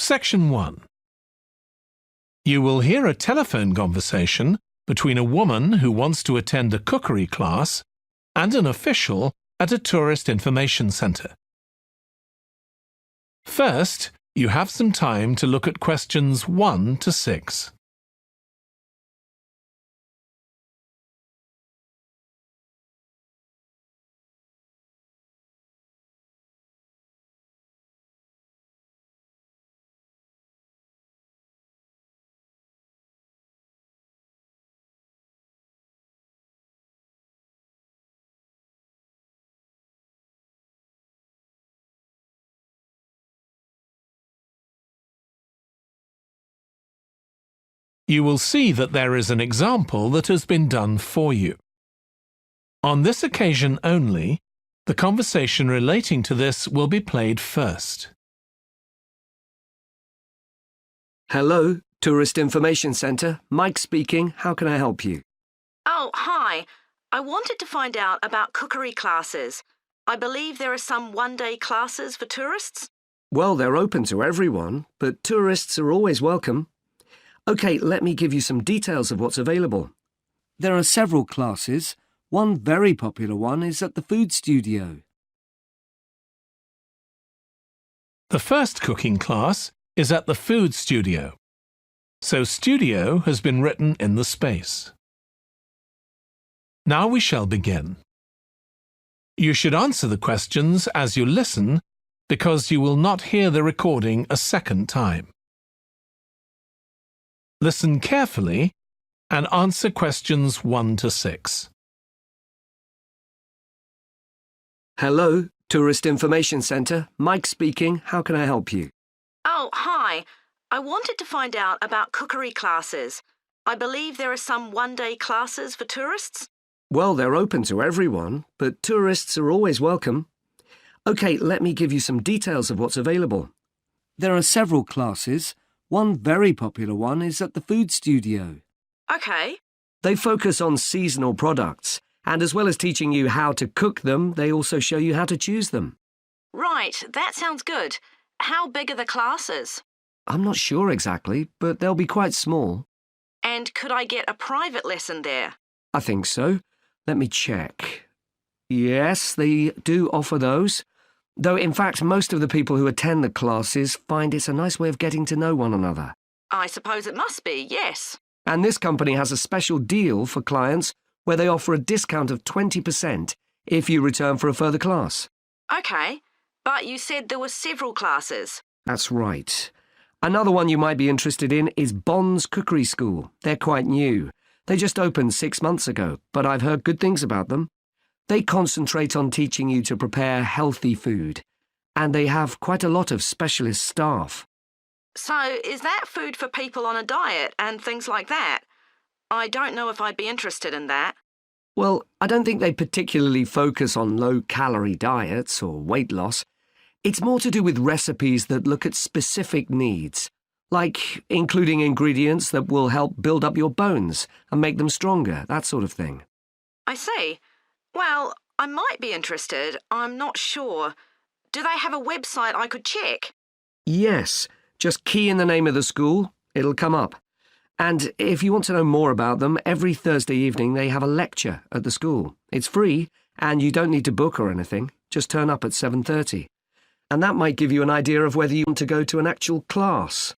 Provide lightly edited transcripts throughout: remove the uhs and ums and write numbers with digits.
Section 1. You will hear a telephone conversation between a woman who wants to attend a cookery class and an official at a tourist information centre. First, you have some time to look at questions 1 to 6. You will see that there is an example that has been done for you. On this occasion only, the conversation relating to this will be played first. Hello, Tourist Information Centre. Mike speaking. How can I help you? Oh, hi. I wanted to find out about cookery classes. I believe there are some one-day classes for tourists. Well, they're open to everyone, but tourists are always welcome. OK, let me give you some details of what's available. There are several classes. One very popular one is at the food studio. The first cooking class is at the food studio, so studio has been written in the space. Now we shall begin. You should answer the questions as you listen because you will not hear the recording a second time. Listen carefully and answer questions 1 to 6. Hello, Tourist Information Centre. Mike speaking. How can I help you? Oh, hi. I wanted to find out about cookery classes. I believe there are some one-day classes for tourists. Well, they're open to everyone, but tourists are always welcome. OK, let me give you some details of what's available. There are several classes. One very popular one is at the food studio. OK. They focus on seasonal products, and as well as teaching you how to cook them, they also show you how to choose them. Right, that sounds good. How big are the classes? I'm not sure exactly, but they'll be quite small. And could I get a private lesson there? I think so. Let me check. Yes, they do offer those. Though, in fact, most of the people who attend the classes find it's a nice way of getting to know one another. I suppose it must be, yes. And this company has a special deal for clients where they offer a discount of 20% if you return for a further class. OK, but you said there were several classes. That's right. Another one you might be interested in is Bond's Cookery School. They're quite new. They just opened 6 months ago, but I've heard good things about them. They concentrate on teaching you to prepare healthy food, and they have quite a lot of specialist staff. So is that food for people on a diet and things like that? I don't know if I'd be interested in that. Well, I don't think they particularly focus on low-calorie diets or weight loss. It's more to do with recipes that look at specific needs, like including ingredients that will help build up your bones and make them stronger, that sort of thing. I see. Well, I might be interested. I'm not sure. Do they have a website I could check? Yes, just key in the name of the school. It'll come up. And if you want to know more about them, every Thursday evening they have a lecture at the school. It's free, and you don't need to book or anything. Just turn up at 7:30. And that might give you an idea of whether you want to go to an actual class.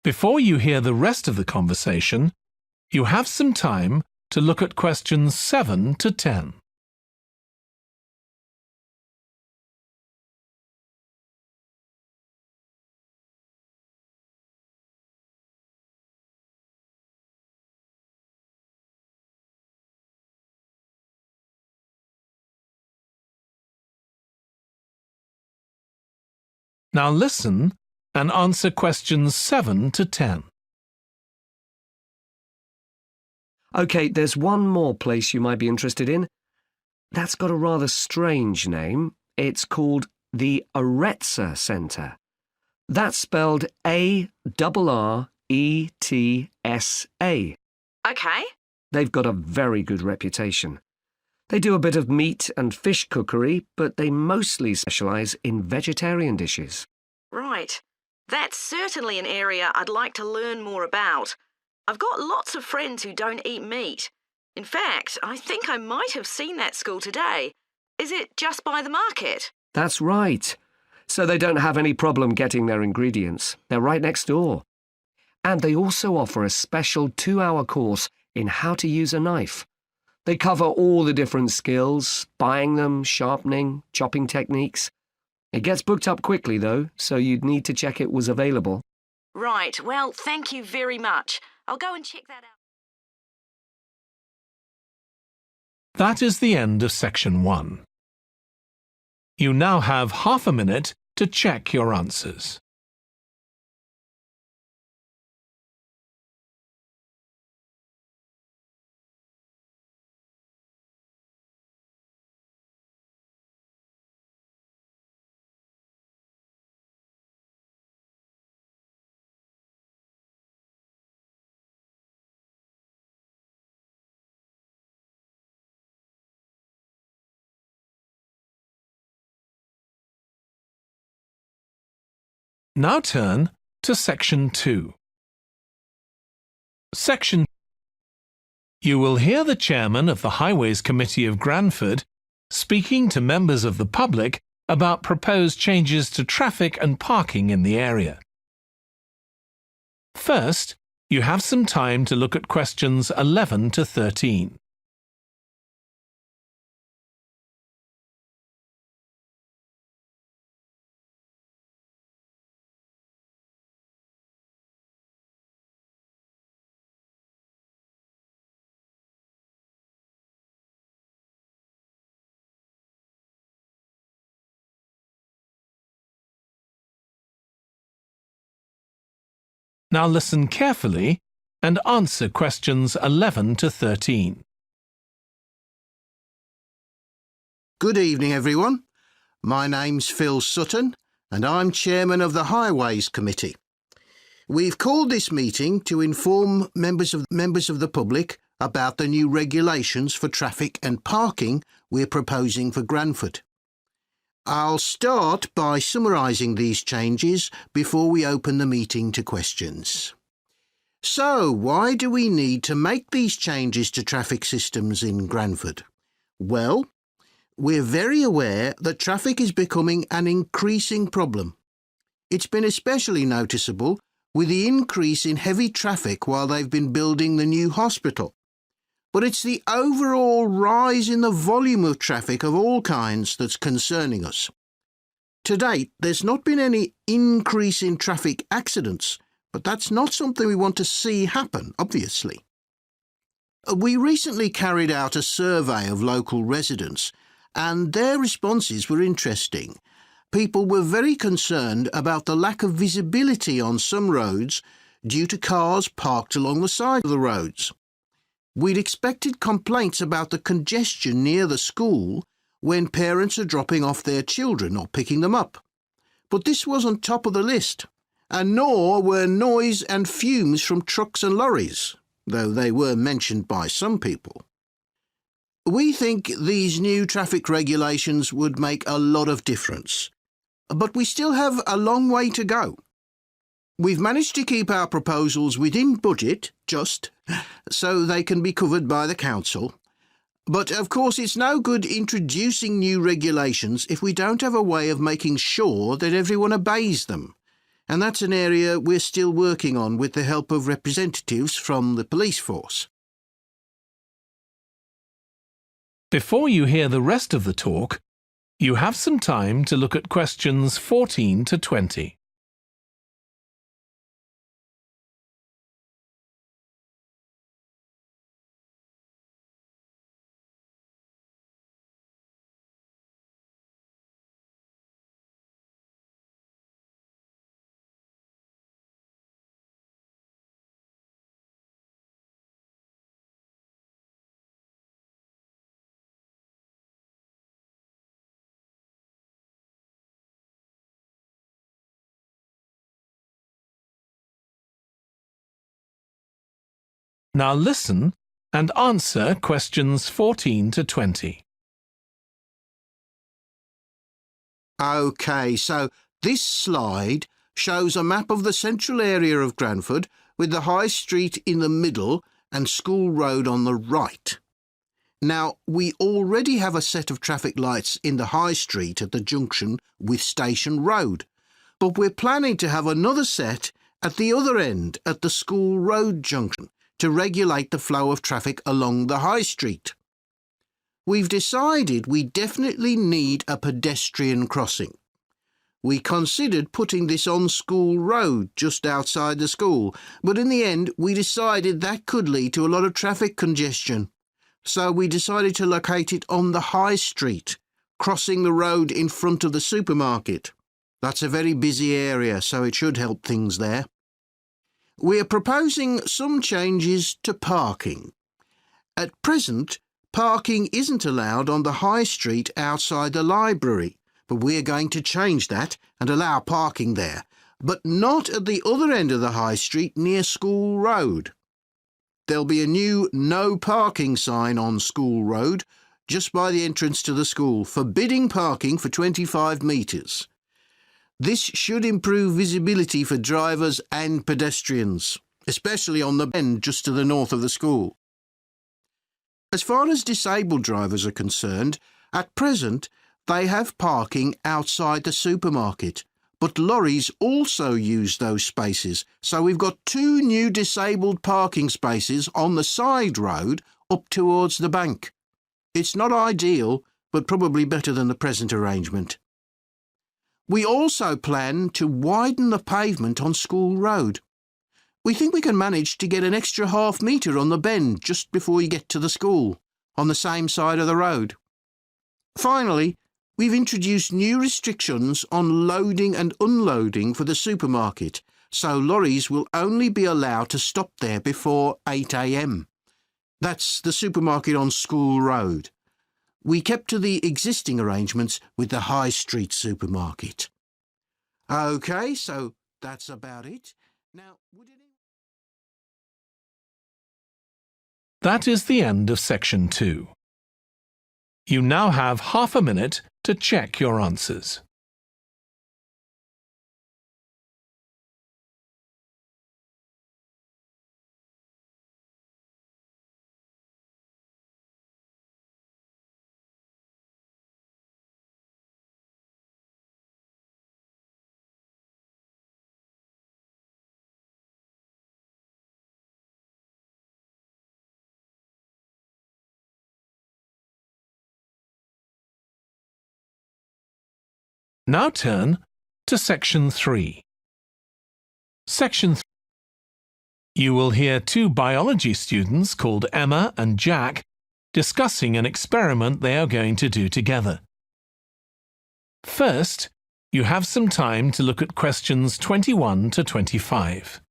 Before you hear the rest of the conversation, you have some time to look at questions 7 to 10. Now listen and answer questions 7 to 10. OK, there's one more place you might be interested in. That's got a rather strange name. It's called the Aretsa Centre. That's spelled A-R-R-E-T-S-A. OK. They've got a very good reputation. They do a bit of meat and fish cookery, but they mostly specialise in vegetarian dishes. Right. That's certainly an area I'd like to learn more about. I've got lots of friends who don't eat meat. In fact, I think I might have seen that school today. Is it just by the market? That's right. So they don't have any problem getting their ingredients. They're right next door. And they also offer a special 2-hour course in how to use a knife. They cover all the different skills, buying them, sharpening, chopping techniques. It gets booked up quickly, though, so you'd need to check it was available. Right. Well, thank you very much. I'll go and check that out. That is the end of section 1. You now have half a minute to check your answers. Now turn to section 2. Section 2. You will hear the chairman of the Highways Committee of Granford speaking to members of the public about proposed changes to traffic and parking in the area. First, you have some time to look at questions 11 to 13. Now listen carefully and answer questions 11 to 13. Good evening, everyone. My name's Phil Sutton, and I'm chairman of the Highways Committee. We've called this meeting to inform members of the public about the new regulations for traffic and parking we're proposing for Granford. I'll start by summarising these changes before we open the meeting to questions. So, why do we need to make these changes to traffic systems in Granford? Well, we're very aware that traffic is becoming an increasing problem. It's been especially noticeable with the increase in heavy traffic while they've been building the new hospital. But it's the overall rise in the volume of traffic of all kinds that's concerning us. To date, there's not been any increase in traffic accidents, but that's not something we want to see happen, obviously. We recently carried out a survey of local residents, and their responses were interesting. People were very concerned about the lack of visibility on some roads due to cars parked along the side of the roads. We'd expected complaints about the congestion near the school when parents are dropping off their children or picking them up. But this wasn't top of the list, and nor were noise and fumes from trucks and lorries, though they were mentioned by some people. We think these new traffic regulations would make a lot of difference, but we still have a long way to go. We've managed to keep our proposals within budget, so they can be covered by the council. But of course it's no good introducing new regulations if we don't have a way of making sure that everyone obeys them. And that's an area we're still working on with the help of representatives from the police force. Before you hear the rest of the talk, you have some time to look at questions 14 to 20. Now listen and answer questions 14 to 20. OK, so this slide shows a map of the central area of Granford with the High Street in the middle and School Road on the right. Now, we already have a set of traffic lights in the High Street at the junction with Station Road, but we're planning to have another set at the other end at the School Road junction to regulate the flow of traffic along the High Street. We've decided we definitely need a pedestrian crossing. We considered putting this on School Road just outside the school, but in the end we decided that could lead to a lot of traffic congestion. So we decided to locate it on the High Street, crossing the road in front of the supermarket. That's a very busy area, so it should help things there. We are proposing some changes to parking. At present, parking isn't allowed on the High Street outside the library, but we're going to change that and allow parking there, but not at the other end of the High Street near School Road. There'll be a new no parking sign on School Road just by the entrance to the school, forbidding parking for 25 metres. This should improve visibility for drivers and pedestrians, especially on the bend just to the north of the school. As far as disabled drivers are concerned, at present they have parking outside the supermarket, but lorries also use those spaces, so we've got 2 new disabled parking spaces on the side road up towards the bank. It's not ideal, but probably better than the present arrangement. We also plan to widen the pavement on School Road. We think we can manage to get an extra half metre on the bend just before you get to the school, on the same side of the road. Finally, we've introduced new restrictions on loading and unloading for the supermarket, so lorries will only be allowed to stop there before 8 a.m. That's the supermarket on School Road. We kept to the existing arrangements with the High Street supermarket. OK, so that's about it. Now, That is the end of section 2. You now have half a minute to check your answers. Now turn to section 3. Section 3. You will hear 2 biology students called Emma and Jack discussing an experiment they are going to do together. First, you have some time to look at questions 21 to 25.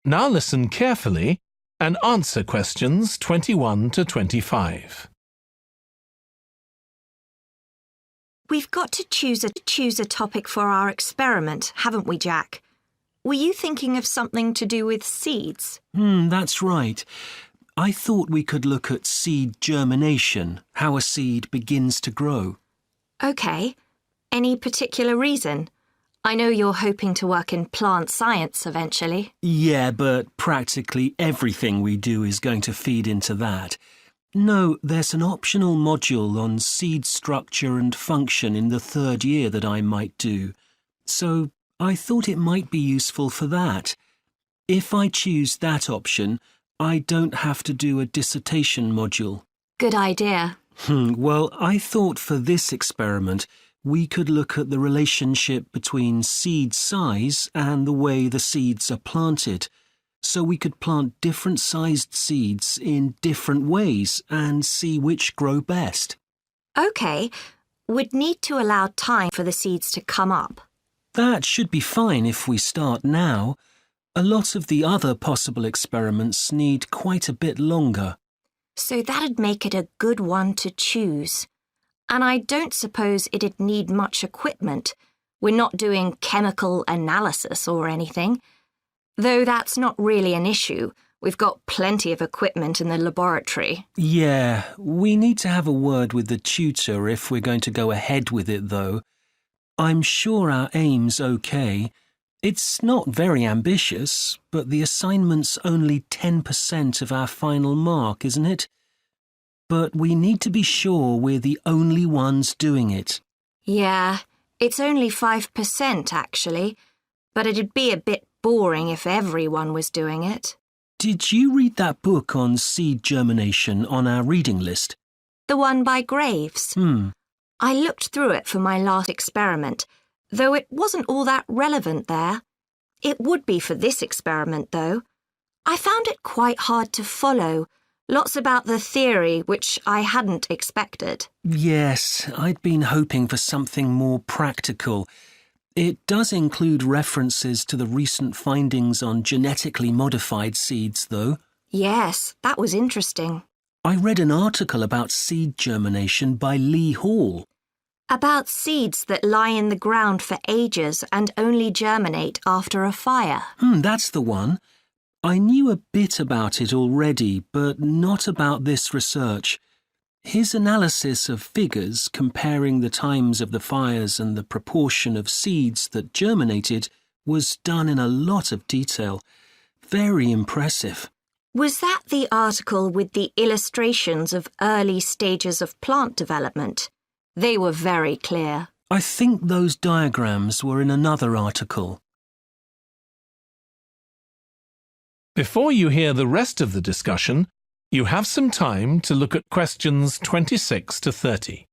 Now listen carefully and answer questions 21 to 25. We've got to choose a topic for our experiment, haven't we, Jack? Were you thinking of something to do with seeds? That's right. I thought we could look at seed germination, how a seed begins to grow. OK. Any particular reason? I know you're hoping to work in plant science eventually. Yeah, but practically everything we do is going to feed into that. No, there's an optional module on seed structure and function in the 3rd year that I might do. So I thought it might be useful for that. If I choose that option, I don't have to do a dissertation module. Good idea. Well, I thought for this experiment, we could look at the relationship between seed size and the way the seeds are planted. So we could plant different sized seeds in different ways and see which grow best. OK, we'd need to allow time for the seeds to come up. That should be fine if we start now. A lot of the other possible experiments need quite a bit longer. So that'd make it a good one to choose. And I don't suppose it'd need much equipment. We're not doing chemical analysis or anything. Though that's not really an issue. We've got plenty of equipment in the laboratory. Yeah, we need to have a word with the tutor if we're going to go ahead with it, though. I'm sure our aim's okay. It's not very ambitious, but the assignment's only 10% of our final mark, isn't it? But we need to be sure we're the only ones doing it. Yeah, it's only 5% actually, but it'd be a bit boring if everyone was doing it. Did you read that book on seed germination on our reading list? The one by Graves? I looked through it for my last experiment, though it wasn't all that relevant there. It would be for this experiment, though. I found it quite hard to follow. Lots about the theory, which I hadn't expected. Yes, I'd been hoping for something more practical. It does include references to the recent findings on genetically modified seeds, though. Yes, that was interesting. I read an article about seed germination by Lee Hall. About seeds that lie in the ground for ages and only germinate after a fire. That's the one. I knew a bit about it already, but not about this research. His analysis of figures comparing the times of the fires and the proportion of seeds that germinated was done in a lot of detail. Very impressive. Was that the article with the illustrations of early stages of plant development? They were very clear. I think those diagrams were in another article. Before you hear the rest of the discussion, you have some time to look at questions 26 to 30.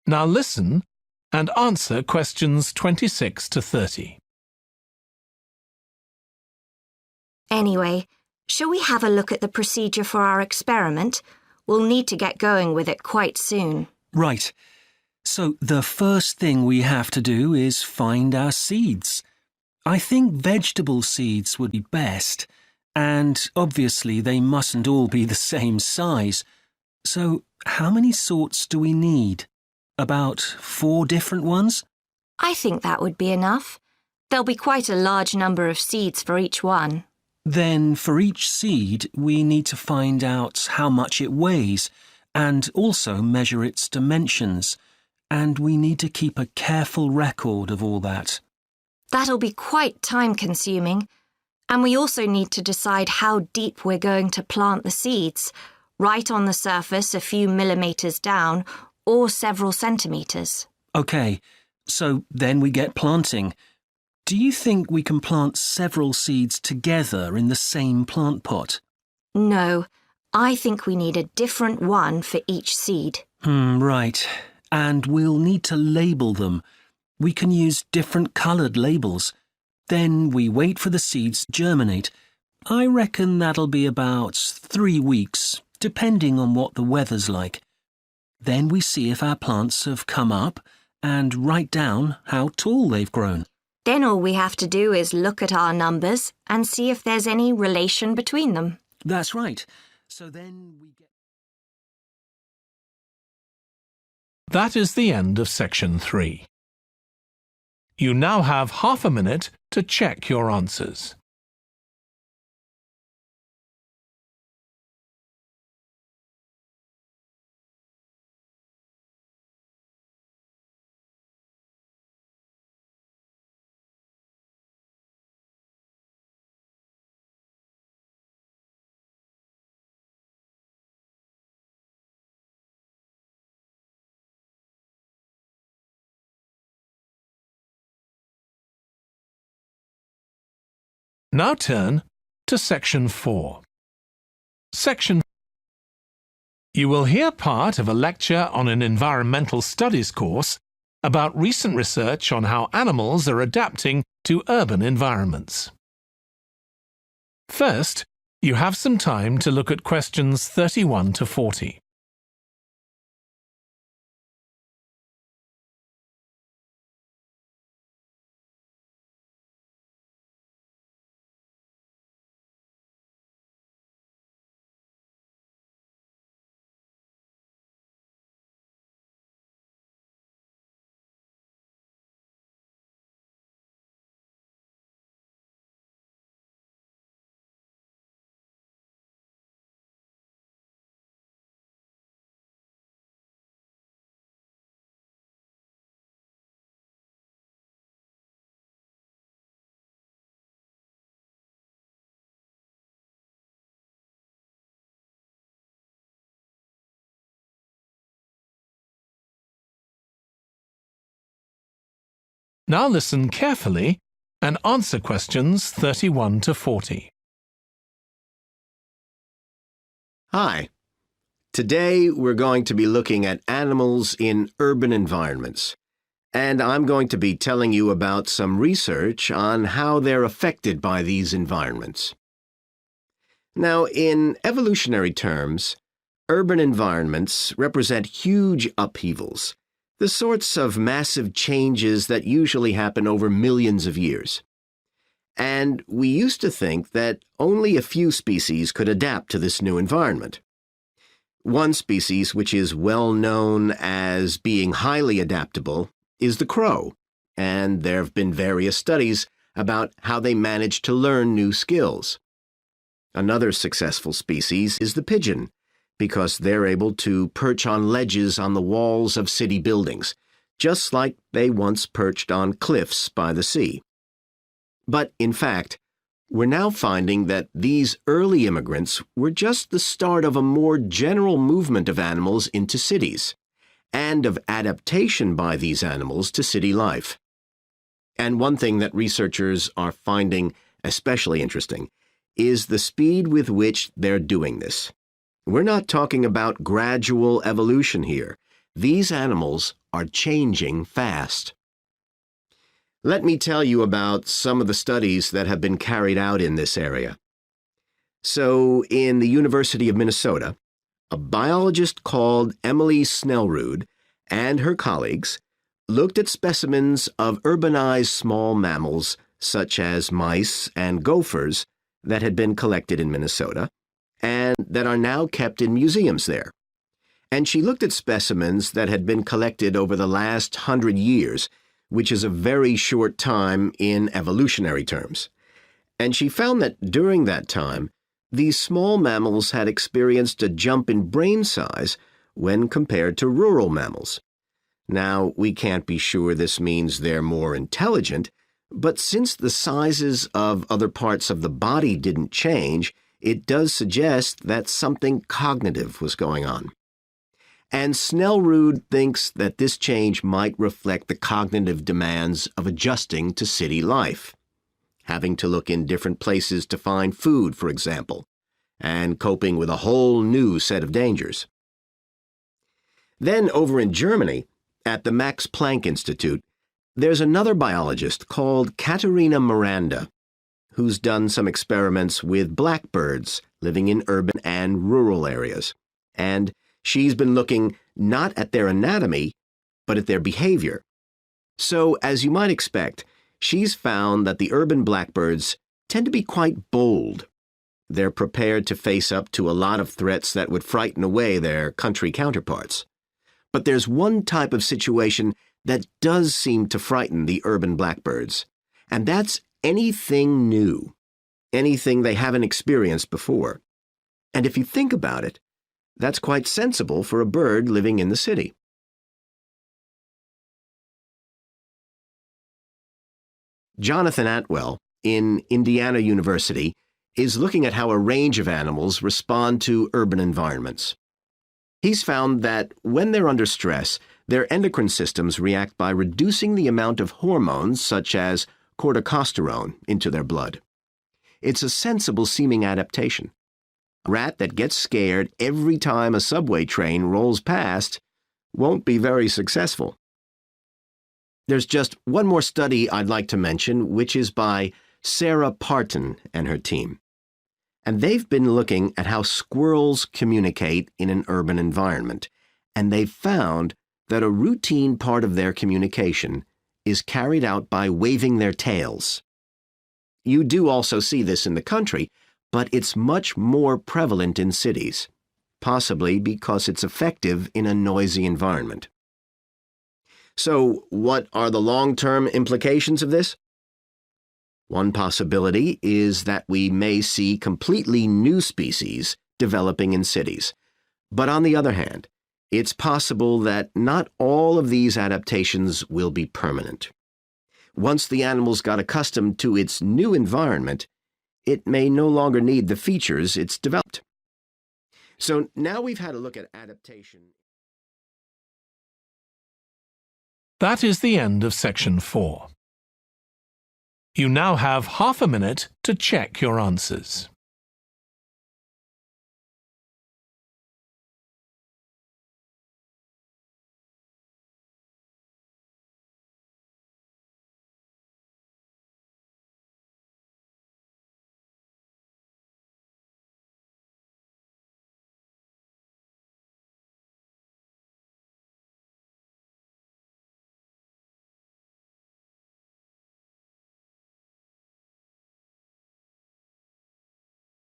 Now listen and answer questions 26 to 30. Anyway, shall we have a look at the procedure for our experiment? We'll need to get going with it quite soon. Right. So the first thing we have to do is find our seeds. I think vegetable seeds would be best, and obviously they mustn't all be the same size. So how many sorts do we need? About 4 different ones? I think that would be enough. There'll be quite a large number of seeds for each one. Then for each seed, we need to find out how much it weighs and also measure its dimensions. And we need to keep a careful record of all that. That'll be quite time-consuming. And we also need to decide how deep we're going to plant the seeds. Right on the surface, a few millimetres down, or several centimetres. OK, so then we get planting. Do you think we can plant several seeds together in the same plant pot? No, I think we need a different one for each seed. Right. And we'll need to label them. We can use different coloured labels. Then we wait for the seeds to germinate. I reckon that'll be about 3 weeks, depending on what the weather's like. Then we see if our plants have come up and write down how tall they've grown. Then all we have to do is look at our numbers and see if there's any relation between them. That's right. So then we get... That is the end of section 3. You now have half a minute to check your answers. Now turn to Section 4. Section You will hear part of a lecture on an environmental studies course about recent research on how animals are adapting to urban environments. First, you have some time to look at questions 31 to 40. Now listen carefully and answer questions 31 to 40. Hi. Today we're going to be looking at animals in urban environments, and I'm going to be telling you about some research on how they're affected by these environments. Now, in evolutionary terms, urban environments represent huge upheavals, the sorts of massive changes that usually happen over millions of years. And we used to think that only a few species could adapt to this new environment. One species which is well known as being highly adaptable is the crow, and there have been various studies about how they manage to learn new skills. Another successful species is the pigeon, because they're able to perch on ledges on the walls of city buildings, just like they once perched on cliffs by the sea. But, in fact, we're now finding that these early immigrants were just the start of a more general movement of animals into cities, and of adaptation by these animals to city life. And one thing that researchers are finding especially interesting is the speed with which they're doing this. We're not talking about gradual evolution here. These animals are changing fast. Let me tell you about some of the studies that have been carried out in this area. So, in the University of Minnesota, a biologist called Emily Snellrud and her colleagues looked at specimens of urbanized small mammals such as mice and gophers that had been collected in Minnesota and that are now kept in museums there. And she looked at specimens that had been collected over the last 100 years, which is a very short time in evolutionary terms. And she found that during that time, these small mammals had experienced a jump in brain size when compared to rural mammals. Now, we can't be sure this means they're more intelligent, but since the sizes of other parts of the body didn't change, it does suggest that something cognitive was going on. And Snellrud thinks that this change might reflect the cognitive demands of adjusting to city life, having to look in different places to find food, for example, and coping with a whole new set of dangers. Then over in Germany, at the Max Planck Institute, there's another biologist called Katharina Miranda, who's done some experiments with blackbirds living in urban and rural areas. And she's been looking not at their anatomy, but at their behavior. So, as you might expect, she's found that the urban blackbirds tend to be quite bold. They're prepared to face up to a lot of threats that would frighten away their country counterparts. But there's one type of situation that does seem to frighten the urban blackbirds, and that's anything new, anything they haven't experienced before. And if you think about it, that's quite sensible for a bird living in the city. Jonathan Atwell, in Indiana University, is looking at how a range of animals respond to urban environments. He's found that when they're under stress, their endocrine systems react by reducing the amount of hormones such as corticosterone into their blood. It's a sensible-seeming adaptation. A rat that gets scared every time a subway train rolls past won't be very successful. There's just one more study I'd like to mention, which is by Sarah Parton and her team. And they've been looking at how squirrels communicate in an urban environment, and they've found that a routine part of their communication is carried out by waving their tails. You do also see this in the country, but it's much more prevalent in cities, possibly because it's effective in a noisy environment. So, what are the long-term implications of this? One possibility is that we may see completely new species developing in cities. But on the other hand, it's possible that not all of these adaptations will be permanent. Once the animals got accustomed to its new environment, it may no longer need the features it's developed. So now we've had a look at adaptation. That is the end of section 4. You now have half a minute to check your answers.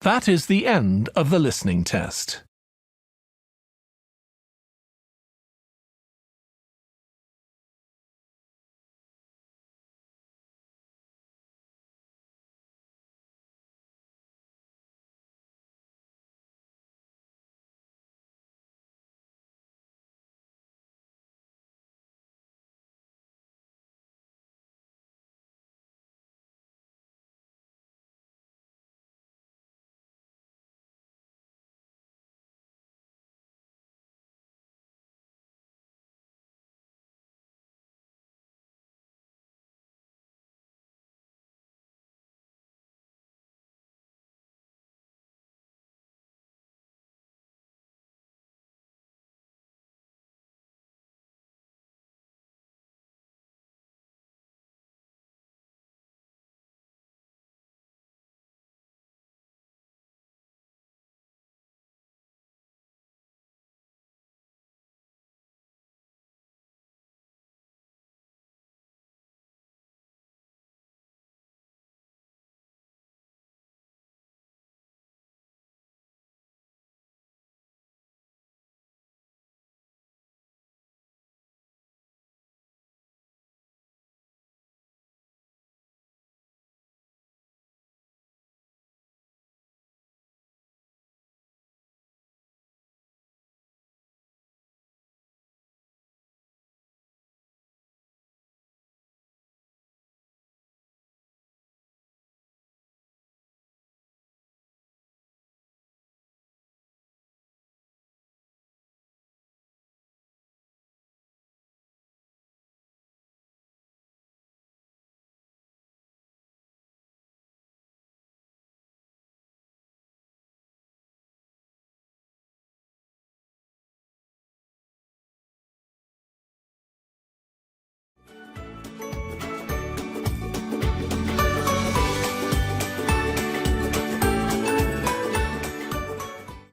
That is the end of the listening test.